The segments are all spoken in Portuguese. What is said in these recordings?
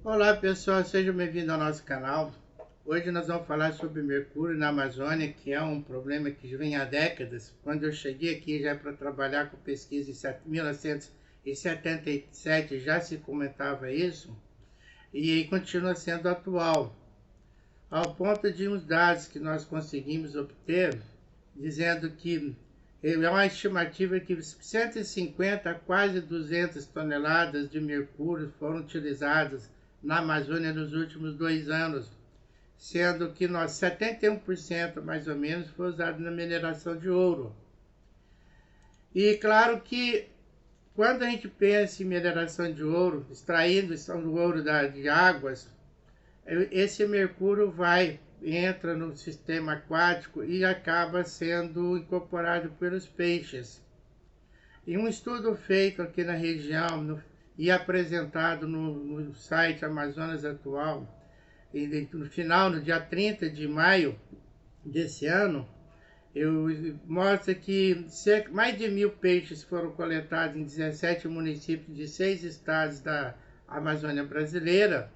Olá pessoal, sejam bem-vindos ao nosso canal. Hoje nós vamos falar sobre mercúrio na Amazônia, que é um problema que vem há décadas. Quando eu cheguei aqui já para trabalhar com pesquisa em 1977 já se comentava isso e continua sendo atual, ao ponto de uns dados que nós conseguimos obter, dizendo que é uma estimativa que 150 a quase 200 toneladas de mercúrio foram utilizadas na Amazônia nos últimos 2 anos, sendo que 71% mais ou menos foi usado na mineração de ouro. E claro que quando a gente pensa em mineração de ouro, extraindo o ouro de águas, esse mercúrio entra no sistema aquático e acaba sendo incorporado pelos peixes. E um estudo feito aqui na região e apresentado no site Amazonas Atual, no dia 30 de maio desse ano, mostra que mais de 1.000 peixes foram coletados em 17 municípios de 6 estados da Amazônia brasileira.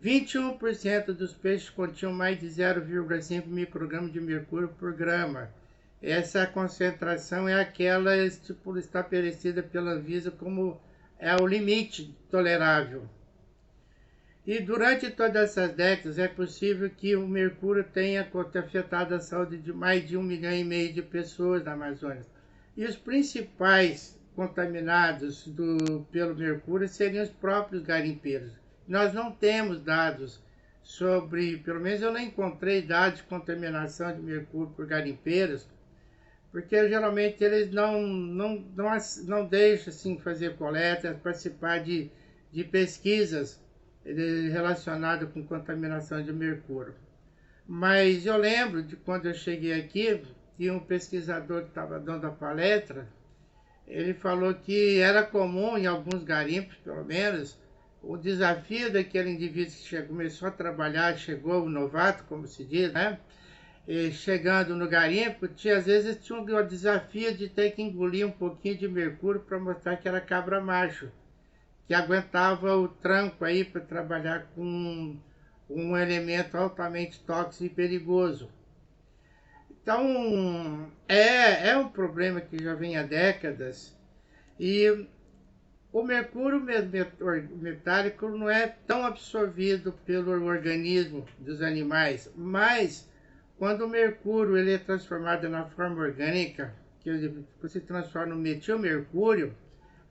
21% dos peixes continham mais de 0,5 microgramas de mercúrio por grama. Essa concentração é aquela estabelecida pela Anvisa como o limite tolerável. E durante todas essas décadas é possível que o mercúrio tenha afetado a saúde de mais de 1,5 milhão de pessoas na Amazônia. E os principais contaminados pelo mercúrio seriam os próprios garimpeiros. Nós não temos dados sobre, pelo menos eu não encontrei dados de contaminação de mercúrio por garimpeiros, porque geralmente eles não deixam assim, fazer coleta, participar de pesquisas relacionadas com contaminação de mercúrio. Mas eu lembro de quando eu cheguei aqui, que um pesquisador que estava dando a palestra, ele falou que era comum em alguns garimpos, pelo menos, o desafio daquele indivíduo que começou a trabalhar, chegou o novato, como se diz, né? E chegando no garimpo, às vezes tinha o desafio de ter que engolir um pouquinho de mercúrio para mostrar que era cabra macho, que aguentava o tranco aí para trabalhar com um elemento altamente tóxico e perigoso. Então, é um problema que já vem há décadas e o mercúrio metálico não é tão absorvido pelo organismo dos animais, mas quando o mercúrio ele é transformado na forma orgânica, que ele se transforma no metilmercúrio,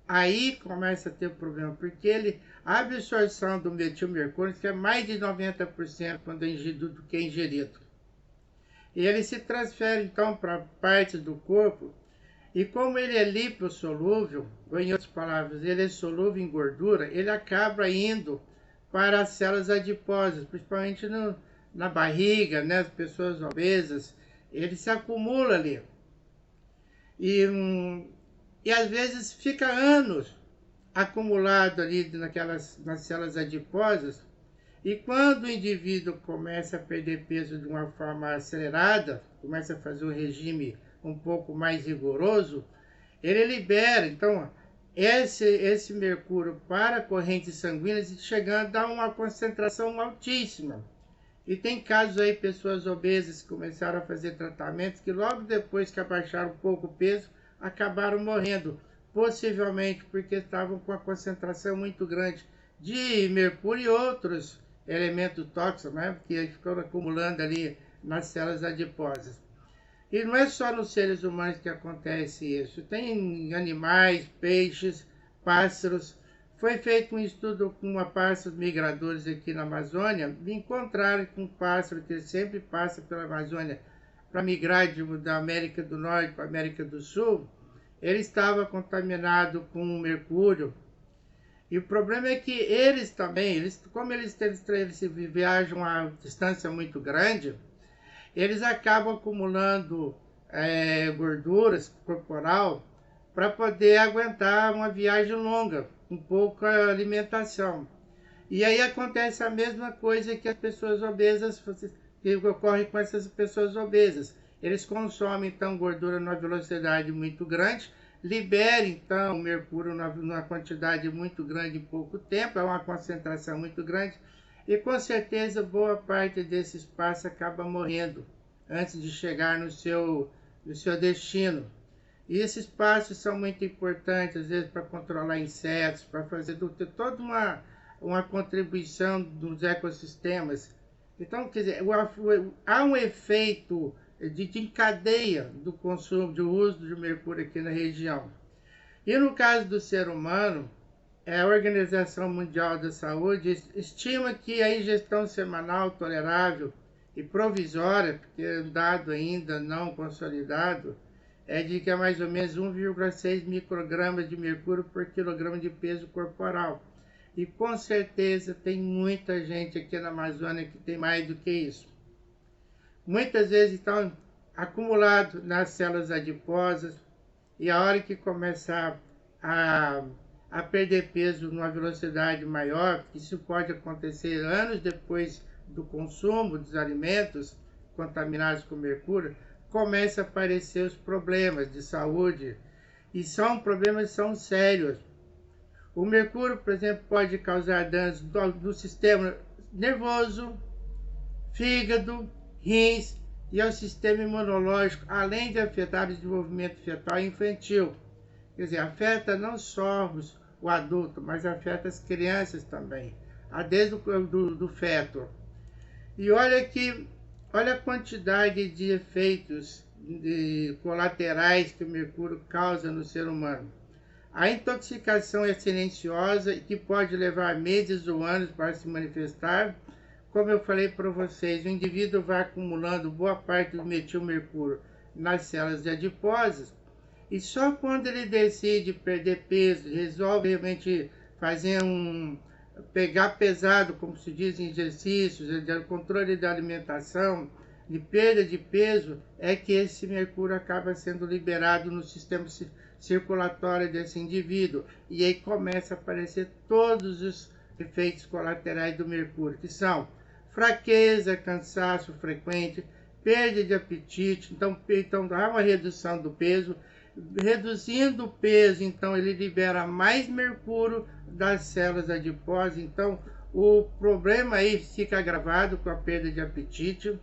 aí começa a ter problema, porque a absorção do metilmercúrio é mais de 90% quando do que é ingerido. E ele se transfere então para partes do corpo. E como ele é lipossolúvel, ou em outras palavras, ele é solúvel em gordura, ele acaba indo para as células adiposas, principalmente na barriga, né, as pessoas obesas, ele se acumula ali. E às vezes fica anos acumulado ali nas células adiposas, e quando o indivíduo começa a perder peso de uma forma acelerada, começa a fazer um regime um pouco mais rigoroso, ele libera, então, esse mercúrio para a corrente sanguínea, chegando a uma concentração altíssima. E tem casos aí, pessoas obesas que começaram a fazer tratamentos que logo depois que abaixaram um pouco o peso, acabaram morrendo, possivelmente porque estavam com a concentração muito grande de mercúrio e outros elementos tóxicos, né, que ficam acumulando ali nas células adiposas. E não é só nos seres humanos que acontece isso, tem em animais, peixes, pássaros. Foi feito um estudo com pássaros migradores aqui na Amazônia, e encontraram que um pássaro que sempre passa pela Amazônia para migrar da América do Norte para a América do Sul, ele estava contaminado com mercúrio. E o problema é que eles também, como eles viajam a distância muito grande, eles acabam acumulando gorduras corporal para poder aguentar uma viagem longa, com pouca alimentação. E aí acontece a mesma coisa que as pessoas obesas, que ocorre com essas pessoas obesas. Eles consomem então gordura numa velocidade muito grande, libera então o mercúrio numa quantidade muito grande em pouco tempo, é uma concentração muito grande, e com certeza boa parte desse espaço acaba morrendo antes de chegar no seu destino. E esses passos são muito importantes, às vezes, para controlar insetos, para fazer toda uma contribuição dos ecossistemas. Então, quer dizer, há um efeito de cadeia do consumo, do uso de mercúrio aqui na região. E no caso do ser humano, a Organização Mundial da Saúde estima que a ingestão semanal tolerável e provisória, porque é um dado ainda não consolidado, é de que é mais ou menos 1,6 microgramas de mercúrio por quilograma de peso corporal. E com certeza tem muita gente aqui na Amazônia que tem mais do que isso. Muitas vezes estão acumulados nas células adiposas, e a hora que começar a perder peso numa velocidade maior, isso pode acontecer anos depois do consumo dos alimentos contaminados com mercúrio, começa a aparecer os problemas de saúde, e são problemas são sérios. O mercúrio, por exemplo, pode causar danos do sistema nervoso, fígado, rins e ao sistema imunológico, além de afetar o desenvolvimento fetal e infantil. Quer dizer, afeta não só o adulto, mas afeta as crianças também, desde do feto. E olha a quantidade de efeitos colaterais que o mercúrio causa no ser humano. A intoxicação é silenciosa e que pode levar meses ou anos para se manifestar. Como eu falei para vocês, o indivíduo vai acumulando boa parte do metilmercúrio nas células adiposas, e só quando ele decide perder peso, resolve realmente fazer pegar pesado, como se diz em exercícios, de controle da alimentação, de perda de peso, é que esse mercúrio acaba sendo liberado no sistema circulatório desse indivíduo. E aí começa a aparecer todos os efeitos colaterais do mercúrio, que são fraqueza, cansaço frequente, perda de apetite. Então há uma redução do peso. Reduzindo o peso, então ele libera mais mercúrio das células adiposas. Então o problema aí fica agravado com a perda de apetite,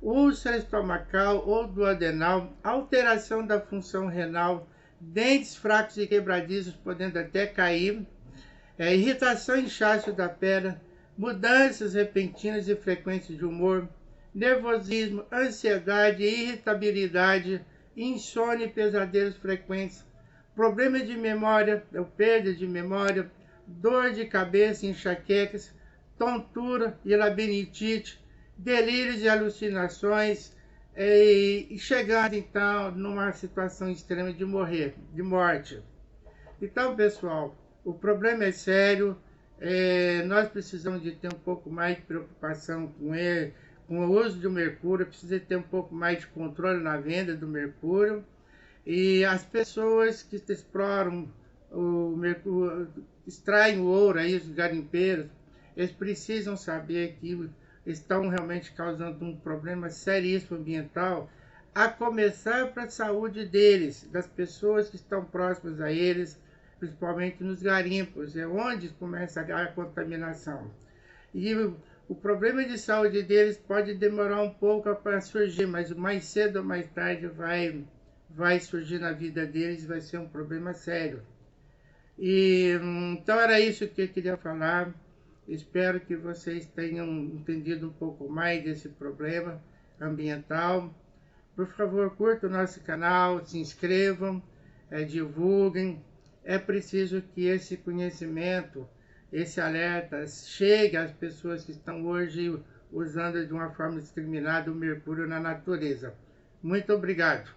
úlcera estomacal ou duodenal, alteração da função renal, dentes fracos e quebradiços podendo até cair, irritação e inchaço da pele, mudanças repentinas e frequentes de humor, nervosismo, ansiedade, irritabilidade, insônia e pesadelos frequentes, problemas de memória, perda de memória, dor de cabeça, enxaquecas, tontura e labirintite, delírios e alucinações, e chegando então numa situação extrema de morte. Então, pessoal, o problema é sério, nós precisamos de ter um pouco mais de preocupação com ele, com o uso do mercúrio, precisa ter um pouco mais de controle na venda do mercúrio, e as pessoas que exploram o mercúrio, extraem o ouro, aí, os garimpeiros, eles precisam saber que estão realmente causando um problema seríssimo ambiental, a começar para a saúde deles, das pessoas que estão próximas a eles, principalmente nos garimpos, é onde começa a contaminação. E o problema de saúde deles pode demorar um pouco para surgir, mas mais cedo ou mais tarde vai surgir na vida deles, vai ser um problema sério. Então era isso que eu queria falar. Espero que vocês tenham entendido um pouco mais desse problema ambiental. Por favor, curtam o nosso canal, se inscrevam, divulguem. É preciso que esse conhecimento, esse alerta, chegue às pessoas que estão hoje usando de uma forma discriminada o mercúrio na natureza. Muito obrigado.